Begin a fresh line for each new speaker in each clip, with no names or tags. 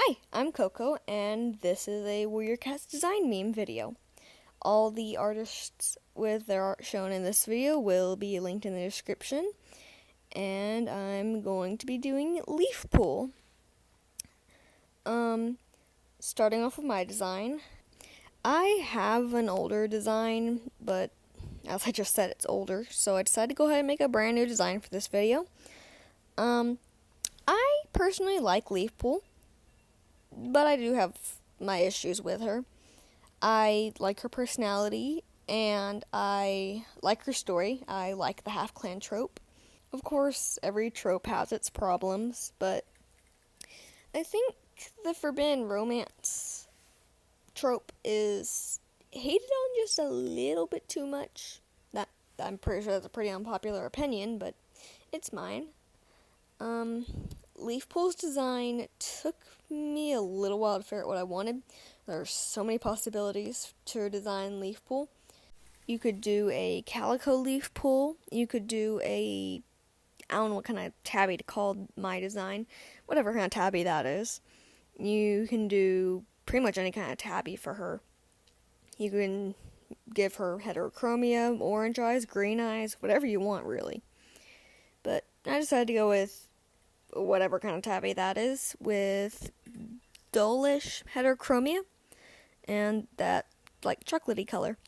Hi, I'm Coco, and this is a Warrior Cats design meme video. All the artists with their art shown in this video will be linked in the description, and I'm going to be doing leafpool. Starting off with my design, I have an older design, but as I just said, it's older, so I decided to go ahead and make a brand new design for this video. I personally like leafpool, but I do have my issues with her. I like her personality, and I like her story. I like the half-clan trope. Of course, every trope has its problems, but I think the forbidden romance trope is hated on just a little bit too much. That I'm pretty sure that's a pretty unpopular opinion, but it's mine. Leafpool's design took me a little while to figure out what I wanted. There are so many possibilities to design leafpool. You could do a calico leafpool. You could do I don't know what kind of tabby to call my design. Whatever kind of tabby that is. You can do pretty much any kind of tabby for her. You can give her heterochromia, orange eyes, green eyes, whatever you want, really. But I decided to go with whatever kind of tabby that is, with dullish heterochromia and that like chocolatey color.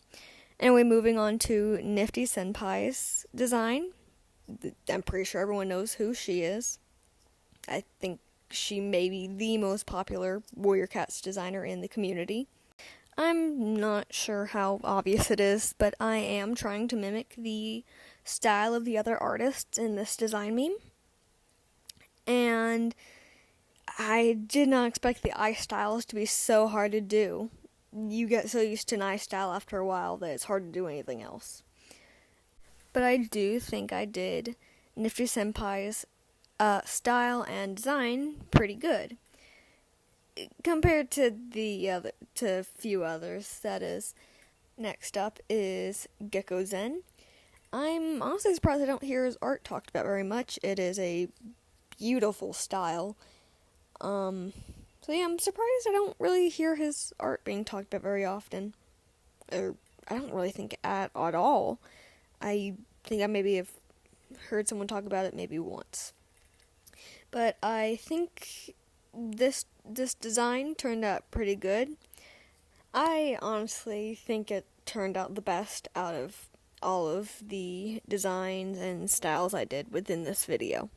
Anyway, moving on to Nifty Senpai's design. I'm pretty sure everyone knows who she is. I think she may be the most popular Warrior Cats designer in the community. I'm not sure how obvious it is, but I am trying to mimic the style of the other artists in this design meme. And I did not expect the eye styles to be so hard to do. You get so used to an eye style after a while that it's hard to do anything else. But I do think I did Nifty Senpai's style and design pretty good compared to a few others. That is, next up is Gecko Zen. I'm honestly surprised I don't hear his art talked about very much. It is a beautiful style. So yeah, I'm surprised I don't really hear his art being talked about very often. Or I don't really think at all. I think I maybe have heard someone talk about it maybe once. But I think this design turned out pretty good. I honestly think it turned out the best out of all of the designs and styles I did within this video.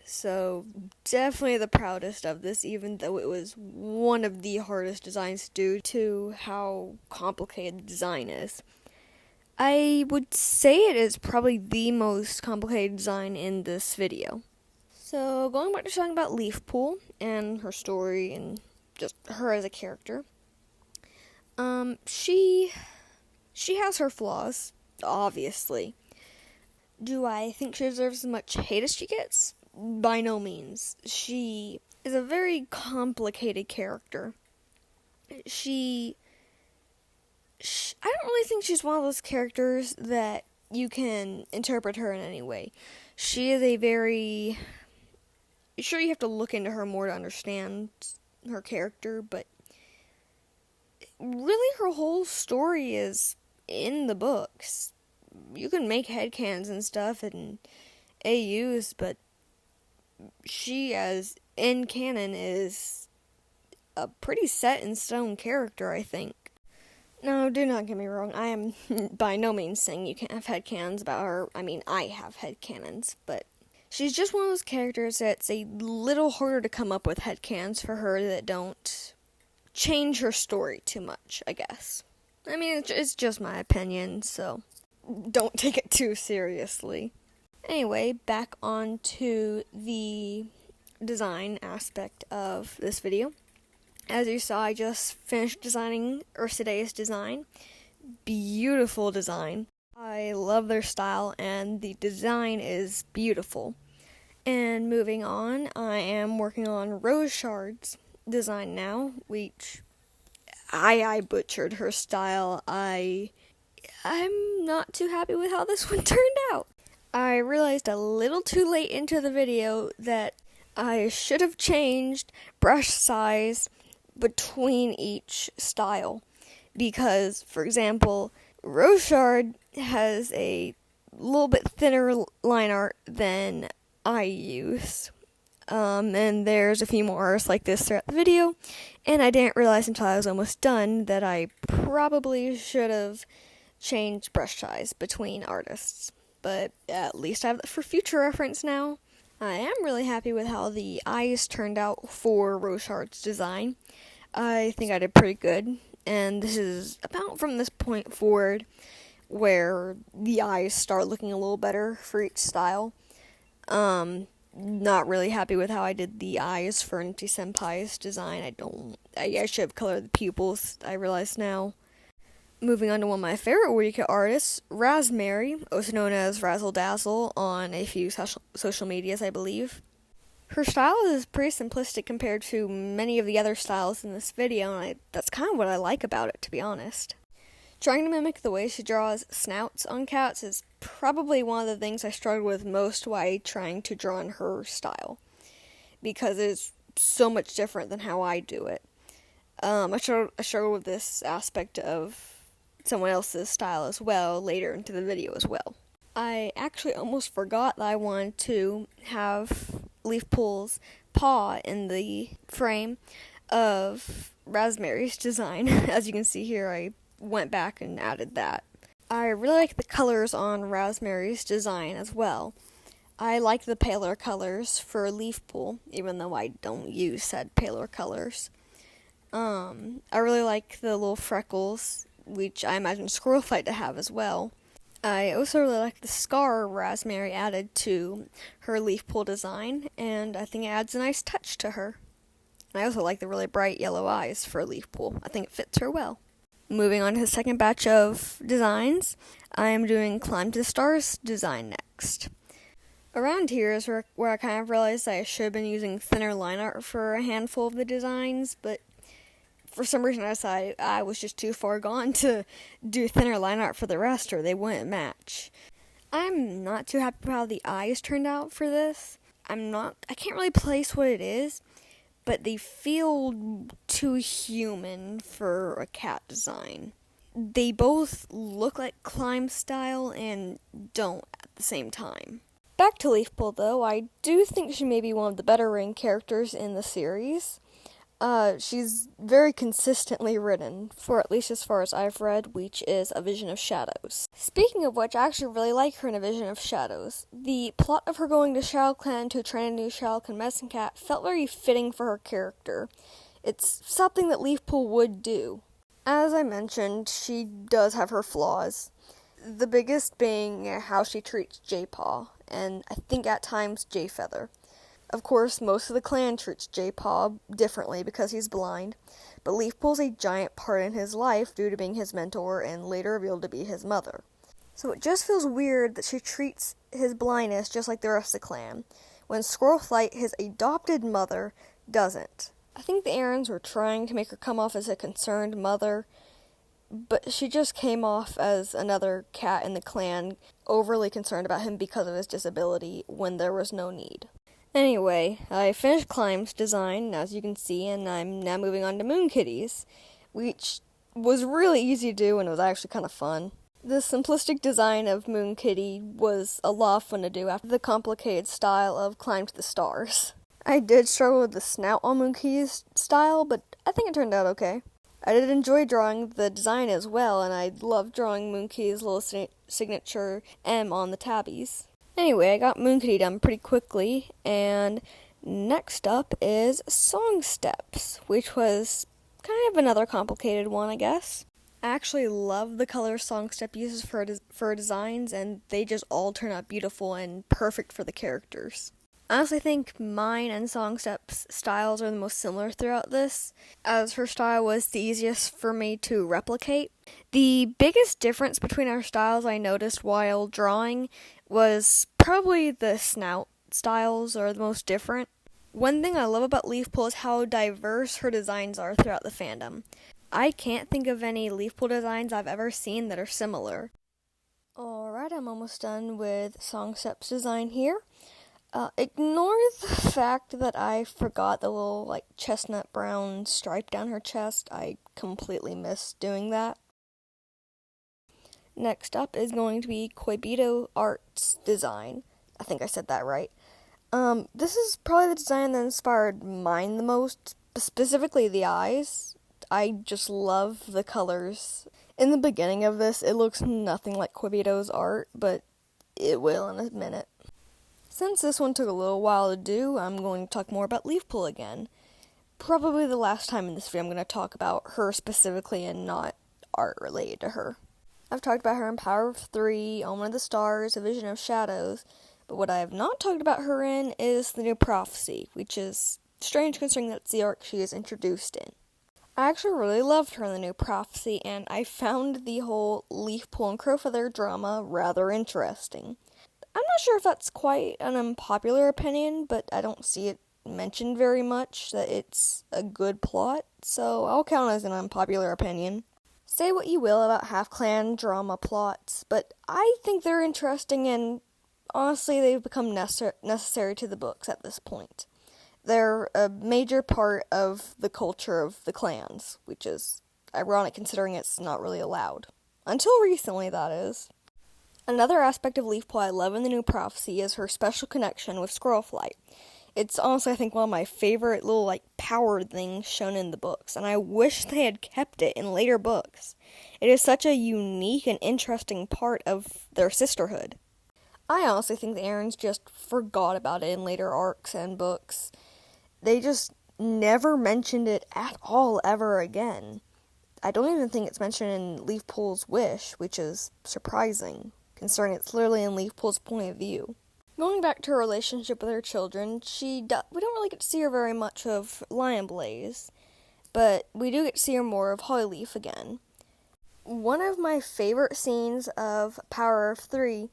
So, definitely the proudest of this, even though it was one of the hardest designs due to how complicated the design is. I would say it is probably the most complicated design in this video. So, going back to talking about Leafpool and her story and just her as a character. She has her flaws, obviously. Do I think she deserves as much hate as she gets? By no means. She is a very complicated character. I don't really think she's one of those characters that you can interpret her in any way. She is sure, you have to look into her more to understand her character, but really her whole story is in the books. You can make headcanons and stuff and AUs, but she, as in canon, is a pretty set-in-stone character, I think. Now, do not get me wrong, I am by no means saying you can't have headcanons about her. I mean, I have headcanons, but she's just one of those characters that's a little harder to come up with headcanons for her that don't change her story too much, I guess. I mean, it's just my opinion, so don't take it too seriously. Anyway, back on to the design aspect of this video. As you saw, I just finished designing Urside's design. Beautiful design. I love their style, and the design is beautiful. And moving on, I am working on Rose Shard's design now, which I butchered her style. I'm not too happy with how this one turned out. I realized a little too late into the video that I should have changed brush size between each style because, for example, Rochard has a little bit thinner line art than I use. And there's a few more artists like this throughout the video, and I didn't realize until I was almost done that I probably should have changed brush size between artists. But at least I have that for future reference now. I am really happy with how the eyes turned out for Rochard's design. I think I did pretty good, and this is about from this point forward where the eyes start looking a little better for each style. Not really happy with how I did the eyes for Nipsey Senpai's design. I should have colored the pupils, I realize now. Moving on to one of my favorite Wicca artists, Raspberry, also known as Razzle Dazzle on a few social medias, I believe. Her style is pretty simplistic compared to many of the other styles in this video, and that's kind of what I like about it, to be honest. Trying to mimic the way she draws snouts on cats is probably one of the things I struggled with most while trying to draw in her style, because it's so much different than how I do it. I struggled with this aspect of someone else's style as well later into the video as well. I actually almost forgot that I wanted to have Leafpool's paw in the frame of Raspberry's design. As you can see here, I went back and added that. I really like the colors on Raspberry's design as well. I like the paler colors for Leafpool, even though I don't use said paler colors. I really like the little freckles, which I imagine Squirrelfight to have as well. I also really like the scar Raspberry added to her Leafpool design, and I think it adds a nice touch to her. And I also like the really bright yellow eyes for Leafpool. I think it fits her well. Moving on to the second batch of designs, I am doing Climb to the Stars design next. Around here is where I kind of realized I should have been using thinner line art for a handful of the designs, but for some reason I decided I was just too far gone to do thinner line art for the rest, or they wouldn't match. I'm not too happy with how the eyes turned out for this. I can't really place what it is, but they feel too human for a cat design. They both look like Climb style and don't at the same time. Back to Leafpool though, I do think she may be one of the better written characters in the series. She's very consistently written, for at least as far as I've read, which is A Vision of Shadows. Speaking of which, I actually really like her in A Vision of Shadows. The plot of her going to Shadow Clan to train a new Shadow Clan medicine cat felt very fitting for her character. It's something that Leafpool would do. As I mentioned, she does have her flaws. The biggest being how she treats J-Paw, and I think at times J-Feather. Of course, most of the clan treats J-Paw differently because he's blind, but Leafpool's a giant part in his life due to being his mentor and later revealed to be his mother. So it just feels weird that she treats his blindness just like the rest of the clan, when Squirrelflight, his adopted mother, doesn't. I think the Aarons were trying to make her come off as a concerned mother, but she just came off as another cat in the clan, overly concerned about him because of his disability when there was no need. Anyway, I finished Climb's design, as you can see, and I'm now moving on to Moon Kitty's, which was really easy to do and it was actually kind of fun. The simplistic design of Moon Kitty was a lot of fun to do after the complicated style of Climb to the Stars. I did struggle with the snout on Moon Kitty's style, but I think it turned out okay. I did enjoy drawing the design as well, and I loved drawing Moon Kitty's little signature M on the tabbies. Anyway, I got Moon Kitty done pretty quickly, and next up is Song Steps, which was kind of another complicated one, I guess. I actually love the colors Song Step uses for her designs, and they just all turn out beautiful and perfect for the characters. I honestly think mine and Song Step's styles are the most similar throughout this, as her style was the easiest for me to replicate. The biggest difference between our styles I noticed while drawing was probably the snout styles are the most different. One thing I love about Leafpool is how diverse her designs are throughout the fandom. I can't think of any Leafpool designs I've ever seen that are similar. Alright, I'm almost done with Song Step's design here. Ignore the fact that I forgot the little, like, chestnut brown stripe down her chest. I completely missed doing that. Next up is going to be Quibito Art's design. I think I said that right. This is probably the design that inspired mine the most, specifically the eyes. I just love the colors. In the beginning of this, it looks nothing like Quibito's art, but it will in a minute. Since this one took a little while to do, I'm going to talk more about Leafpool again. Probably the last time in this video I'm going to talk about her specifically and not art related to her. I've talked about her in Power of Three, Omen of the Stars, A Vision of Shadows, but what I have not talked about her in is the New Prophecy, which is strange considering that's the arc she is introduced in. I actually really loved her in the New Prophecy, and I found the whole Leafpool and Crowfeather drama rather interesting. I'm not sure if that's quite an unpopular opinion, but I don't see it mentioned very much that it's a good plot, so I'll count it as an unpopular opinion. Say what you will about half-clan drama plots, but I think they're interesting and honestly they've become necessary to the books at this point. They're a major part of the culture of the clans, which is ironic considering it's not really allowed. Until recently, that is. Another aspect of Leafpool I love in the New Prophecy is her special connection with Squirrelflight. It's honestly, I think, one of my favorite little, power things shown in the books, and I wish they had kept it in later books. It is such a unique and interesting part of their sisterhood. I honestly think the Aarons just forgot about it in later arcs and books. They just never mentioned it at all ever again. I don't even think it's mentioned in Leafpool's Wish, which is surprising, considering it's literally in Leafpool's point of view. Going back to her relationship with her children, we don't really get to see her very much of Lionblaze, but we do get to see her more of Hollyleaf again. One of my favorite scenes of Power of Three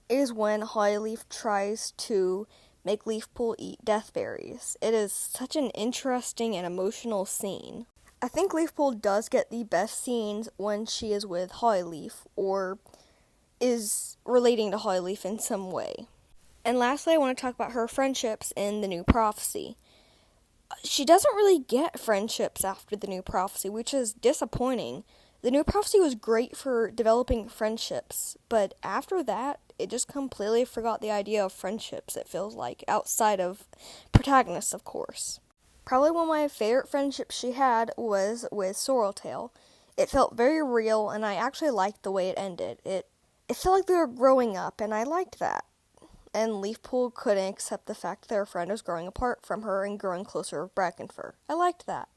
is when Hollyleaf tries to make Leafpool eat deathberries. It is such an interesting and emotional scene. I think Leafpool does get the best scenes when she is with Hollyleaf, or is relating to Hollyleaf in some way. And lastly, I want to talk about her friendships in the New Prophecy. She doesn't really get friendships after the New Prophecy, which is disappointing. The New Prophecy was great for developing friendships, but after that, it just completely forgot the idea of friendships, it feels like, outside of protagonists, of course. Probably one of my favorite friendships she had was with Sorreltail. It felt very real, and I actually liked the way it ended. It felt like they were growing up, and I liked that. And Leafpool couldn't accept the fact that their friend was growing apart from her and growing closer with Brackenfur. I liked that.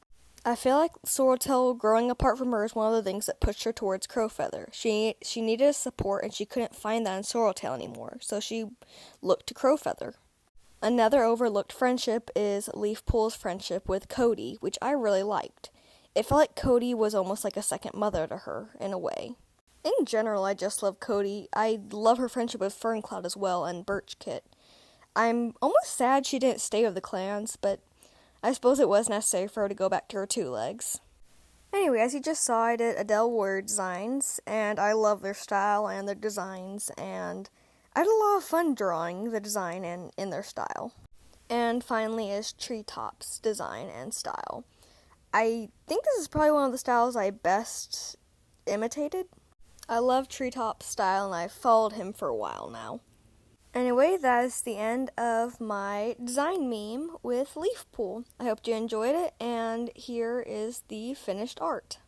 I feel like Sorreltail growing apart from her is one of the things that pushed her towards Crowfeather. She needed support, and she couldn't find that in Sorreltail anymore, so she looked to Crowfeather. Another overlooked friendship is Leafpool's friendship with Cody, which I really liked. It felt like Cody was almost like a second mother to her, in a way. In general, I just love Cody. I love her friendship with Ferncloud as well, and Birchkit. I'm almost sad she didn't stay with the clans, but I suppose it was necessary for her to go back to her two legs. Anyway, as you just saw, I did Adele Warrior designs, and I love their style and their designs, and I had a lot of fun drawing the design and in their style. And finally is Treetop's design and style. I think this is probably one of the styles I best imitated. I love Treetop's style, and I've followed him for a while now. Anyway, that is the end of my design meme with Leafpool. I hope you enjoyed it, and here is the finished art.